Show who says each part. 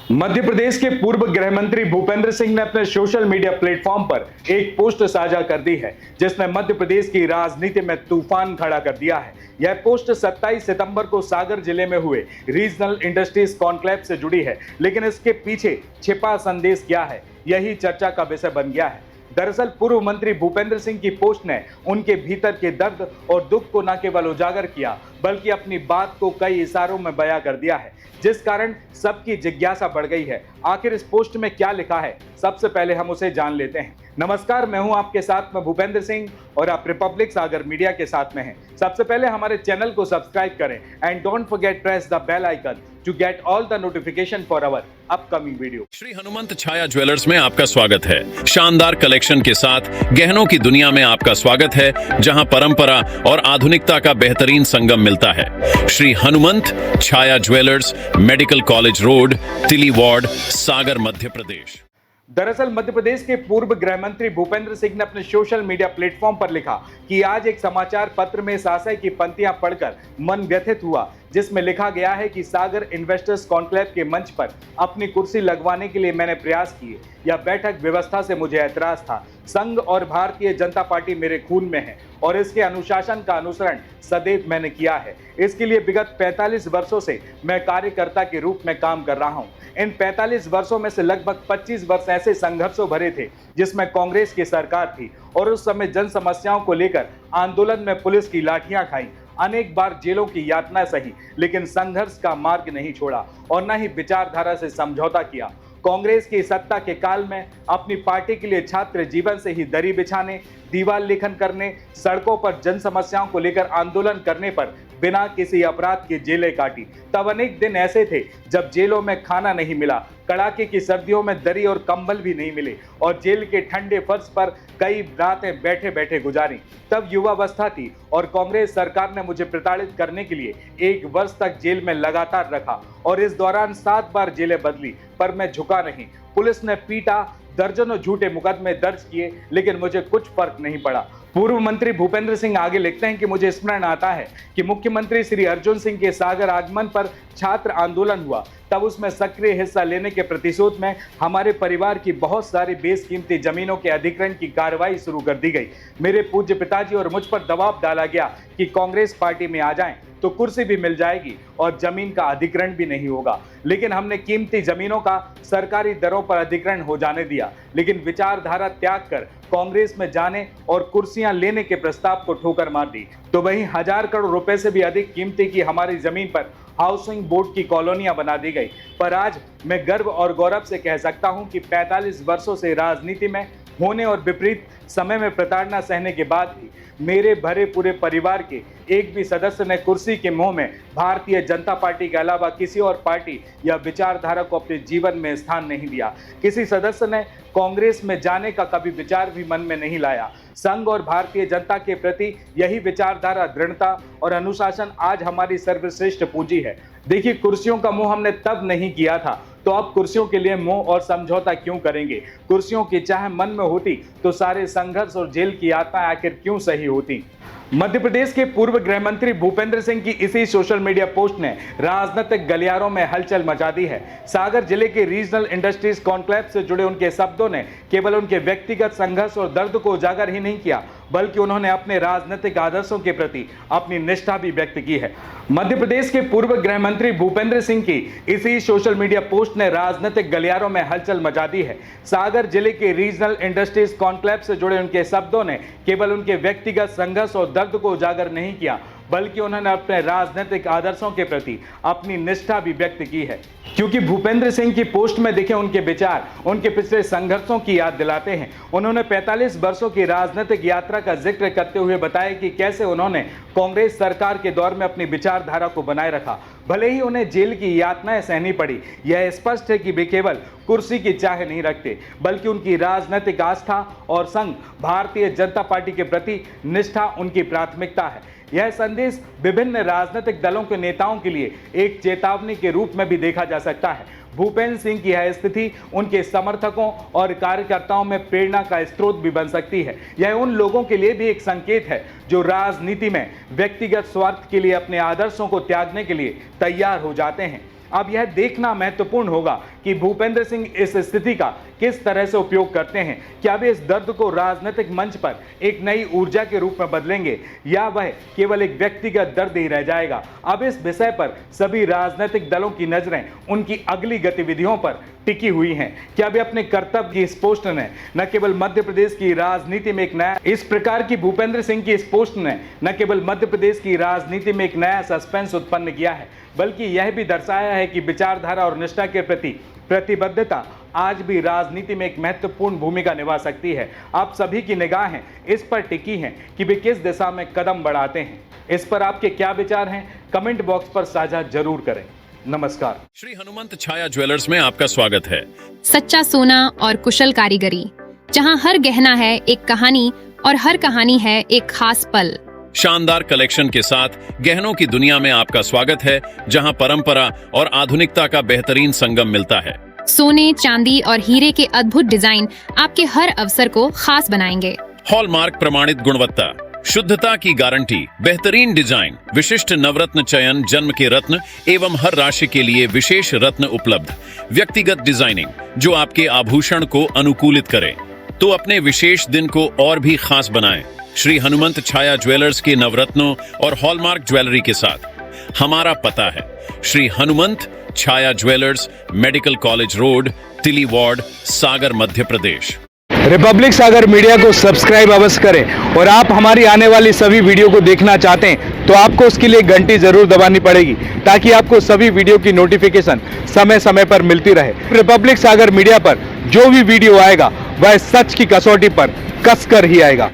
Speaker 1: मध्य प्रदेश के पूर्व गृह मंत्री भूपेंद्र सिंह ने अपने सोशल मीडिया प्लेटफॉर्म पर एक पोस्ट साझा कर दी है जिसने मध्य प्रदेश की राजनीति में तूफान खड़ा कर दिया है। यह पोस्ट 27 सितंबर को सागर जिले में हुए रीजनल इंडस्ट्रीज कॉन्क्लेव से जुड़ी है, लेकिन इसके पीछे छिपा संदेश क्या है, यही चर्चा का विषय बन गया है। दरअसल पूर्व मंत्री भूपेंद्र सिंह की पोस्ट ने उनके भीतर के दर्द और दुख को न केवल उजागर किया बल्कि अपनी बात को कई इशारों में बयां कर दिया है, जिस कारण सबकी जिज्ञासा बढ़ गई है। आखिर इस पोस्ट में क्या लिखा है, सबसे पहले हम उसे जान लेते हैं। नमस्कार, मैं हूं आपके साथ में भूपेंद्र सिंह और आप रिपब्लिक सागर मीडिया के साथ में हैं। सबसे पहले हमारे चैनल को सब्सक्राइब करें and don't forget press the bell icon to get all the notification for our upcoming video.
Speaker 2: Shri Hanumant Chhaya Jewellers में आपका स्वागत है। शानदार कलेक्शन के साथ गहनों की दुनिया में आपका स्वागत है, जहां परंपरा और आधुनिकता का बेहतरीन संगम मिलता है। Shri Hanumant Chhaya jewellers, medical college road, तिली वार्ड, सागर, मध्य प्रदेश।
Speaker 1: दरअसल मध्य प्रदेश के पूर्व गृह मंत्री भूपेंद्र सिंह ने अपने सोशल मीडिया प्लेटफॉर्म पर लिखा कि आज एक समाचार पत्र में इस आशय की पंक्तियां पढ़कर मन व्यथित हुआ, जिसमें लिखा गया है कि सागर इन्वेस्टर्स कॉन्क्लेव के मंच पर अपनी कुर्सी लगवाने के लिए मैंने प्रयास किए। यह बैठक व्यवस्था से मुझे ऐतराज था। संघ और भारतीय जनता पार्टी मेरे खून में है और इसके अनुशासन का अनुसरण सदैव मैंने किया है। इसके लिए विगत 45 वर्षों से मैं कार्यकर्ता के रूप में काम कर रहा हूं। इन 45 वर्षों में से लगभग 25 वर्ष ऐसे संघर्षों भरे थे जिसमें कांग्रेस की सरकार थी और उस समय जन समस्याओं को लेकर आंदोलन में पुलिस की लाठियां खाई, अनेक बार जेलों की यातना सही, लेकिन संघर्ष का मार्ग नहीं छोड़ा और न ही विचारधारा से समझौता किया। कांग्रेस की सत्ता के काल में अपनी पार्टी के लिए छात्र जीवन से ही दरी बिछाने, दीवार लेखन करने, सड़कों पर जन समस्याओं को लेकर आंदोलन करने पर बिना किसी अपराध के जेलें काटी। तब अनेक दिन ऐसे थे जब जेलों में खाना नहीं मिला, कड़ाके की सर्दियों में दरी और कंबल भी नहीं मिले और जेल के ठंडे फर्श पर कई रातें बैठे बैठे गुजारी। तब युवावस्था थी और कांग्रेस सरकार ने मुझे प्रताड़ित करने के लिए 1 वर्ष तक जेल में लगातार रखा और इस दौरान 7 बार जेलें बदली, पर मैं झुका नहीं। पुलिस ने पीटा, दर्जनों झूठे मुकदमे दर्ज किए, लेकिन मुझे कुछ फर्क नहीं पड़ा। पूर्व मंत्री भूपेंद्र सिंह आगे लिखते हैं कि मुझे स्मरण आता है कि मुख्यमंत्री श्री अर्जुन सिंह के सागर आगमन पर छात्र आंदोलन हुआ। तब उसमें सक्रिय हिस्सा लेने के प्रतिशोध में हमारे परिवार की बहुत सारी बेशकीमती जमीनों के अधिग्रहण की कार्रवाई शुरू कर दी गई। मेरे पूज्य पिताजी और मुझ पर दबाव डाला गया कि कांग्रेस पार्टी में आ जाएं तो कुर्सी भी मिल जाएगी और जमीन का अधिग्रहण भी नहीं होगा, लेकिन हमने कीमती जमीनों का सरकारी दरों पर अधिग्रहण हो जाने दिया, लेकिन विचारधारा त्याग कर कांग्रेस में जाने और कुर्सियां लेने के प्रस्ताव को ठोकर मार दी। तो वहीं 1000 करोड़ रुपए से भी अधिक कीमती की हमारी जमीन पर हाउसिंग बोर्ड की कॉलोनियां बना दी गई। पर आज मैं गर्व और गौरव से कह सकता हूं कि 45 वर्षों से राजनीति में होने और विपरीत समय में प्रताड़ना सहने के बाद भी मेरे भरे पूरे परिवार के एक भी सदस्य ने कुर्सी के मोह में भारतीय जनता पार्टी के अलावा किसी और पार्टी या विचारधारा को अपने जीवन में स्थान नहीं दिया। किसी सदस्य ने कांग्रेस में जाने का कभी विचार भी मन में नहीं लाया। संघ और भारतीय जनता के प्रति यही विचारधारा, दृढ़ता और अनुशासन आज हमारी सर्वश्रेष्ठ पूंजी है। देखिए, कुर्सियों का मोह हमने तब नहीं किया था, तो अब कुर्सियों के लिए मोह और समझौता क्यों करेंगे? कुर्सियों की चाह मन में होती तो सारे संघर्ष और जेल की यातना आखिर क्यों सही होती? मध्य प्रदेश के पूर्व गृह मंत्री भूपेंद्र सिंह की इसी सोशल मीडिया पोस्ट ने राजनीतिक गलियारों में हलचल मचा दी है। सागर जिले के रीजनल इंडस्ट्रीज कॉन्क्लेव से जुड़े उनके शब्दों ने केवल उनके व्यक्तिगत संघर्ष और दर्द को उजागर ही नहीं किया, बल्कि उन्होंने अपने राजनीतिक आदर्शों के प्रति अपनी निष्ठा भी व्यक्त की है। मध्य प्रदेश के पूर्व गृह मंत्री भूपेंद्र सिंह की इसी सोशल मीडिया पोस्ट ने राजनीतिक गलियारों में हलचल मचा दी है। सागर जिले के रीजनल इंडस्ट्रीज कॉन्क्लेव से जुड़े उनके शब्दों ने केवल उनके व्यक्तिगत संघर्ष और दर्द को उजागर नहीं किया, बल्कि उन्होंने अपने राजनीतिक आदर्शों के प्रति अपनी निष्ठा भी व्यक्त की है। क्योंकि भूपेंद्र सिंह की पोस्ट में देखें उनके विचार उनके पिछले संघर्षों की याद दिलाते हैं। उन्होंने 45 वर्षों की राजनीतिक यात्रा का जिक्र करते हुए बताया कि कैसे उन्होंने कांग्रेस सरकार के दौर में अपनी विचारधारा को बनाए रखा, भले ही उन्हें जेल की यातनाएं सहनी पड़ी। यह स्पष्ट है कि वे केवल कुर्सी की चाह नहीं रखते, बल्कि उनकी राजनीतिक आस्था और संघ भारतीय जनता पार्टी के प्रति निष्ठा उनकी प्राथमिकता है। यह संदेश विभिन्न राजनीतिक दलों के नेताओं के लिए एक चेतावनी के रूप में भी देखा जा सकता है। भूपेंद्र सिंह की यह स्थिति उनके समर्थकों और कार्यकर्ताओं में प्रेरणा का स्रोत भी बन सकती है। यह उन लोगों के लिए भी एक संकेत है जो राजनीति में व्यक्तिगत स्वार्थ के लिए अपने आदर्शों को त्यागने के लिए तैयार हो जाते हैं। अब यह देखना महत्वपूर्ण होगा कि भूपेंद्र सिंह इस स्थिति का किस तरह से उपयोग करते हैं। क्या वे इस दर्द को राजनीतिक मंच पर एक नई ऊर्जा के रूप में बदलेंगे या वह केवल एक व्यक्तिगत दर्द ही रह जाएगा। अब इस विषय पर सभी राजनीतिक दलों की नजरें उनकी अगली गतिविधियों पर टिकी हुई हैं। क्या वे अपने कर्तव्य की इस पोस्ट ने न केवल मध्य प्रदेश की राजनीति में एक नया, इस प्रकार की भूपेंद्र सिंह की इस पोस्ट ने न केवल मध्य प्रदेश की राजनीति में एक नया सस्पेंस उत्पन्न किया है, बल्कि यह भी दर्शाया है कि विचारधारा और निष्ठा के प्रति प्रतिबद्धता आज भी राजनीति में एक महत्वपूर्ण भूमिका निभा सकती है। आप सभी की निगाहें इस पर टिकी हैं कि वे किस दिशा में कदम बढ़ाते हैं। इस पर आपके क्या विचार हैं, कमेंट बॉक्स पर साझा जरूर करें। नमस्कार।
Speaker 2: श्री हनुमंत छाया ज्वेलर्स में आपका स्वागत है।
Speaker 3: सच्चा सोना और कुशल कारीगरी, जहां हर गहना है एक कहानी और हर कहानी है एक खास पल।
Speaker 2: शानदार कलेक्शन के साथ गहनों की दुनिया में आपका स्वागत है, जहां परंपरा और आधुनिकता का बेहतरीन संगम मिलता है।
Speaker 3: सोने, चांदी और हीरे के अद्भुत डिजाइन आपके हर अवसर को खास बनाएंगे।
Speaker 2: हॉलमार्क प्रमाणित गुणवत्ता, शुद्धता की गारंटी, बेहतरीन डिजाइन, विशिष्ट नवरत्न चयन, जन्म के रत्न एवं हर राशि के लिए विशेष रत्न उपलब्ध, व्यक्तिगत डिजाइनिंग जो आपके आभूषण को अनुकूलित करे तो अपने विशेष दिन को और भी खास बनाएं। श्री हनुमंत छाया ज्वेलर्स के नवरत्नों और हॉलमार्क ज्वेलरी के साथ हमारा पता है Shri Hanumant Chhaya jewellers, medical college road, तिली वार्ड, सागर, मध्य प्रदेश।
Speaker 1: रिपब्लिक सागर मीडिया को सब्सक्राइब अवश्य करें और आप हमारी आने वाली सभी वीडियो को देखना चाहते हैं तो आपको उसके लिए घंटी जरूर दबानी पड़ेगी ताकि आपको सभी वीडियो की नोटिफिकेशन समय समय पर मिलती रहे। रिपब्लिक सागर मीडिया पर जो भी वीडियो आएगा वह सच की कसौटी पर कसकर ही आएगा।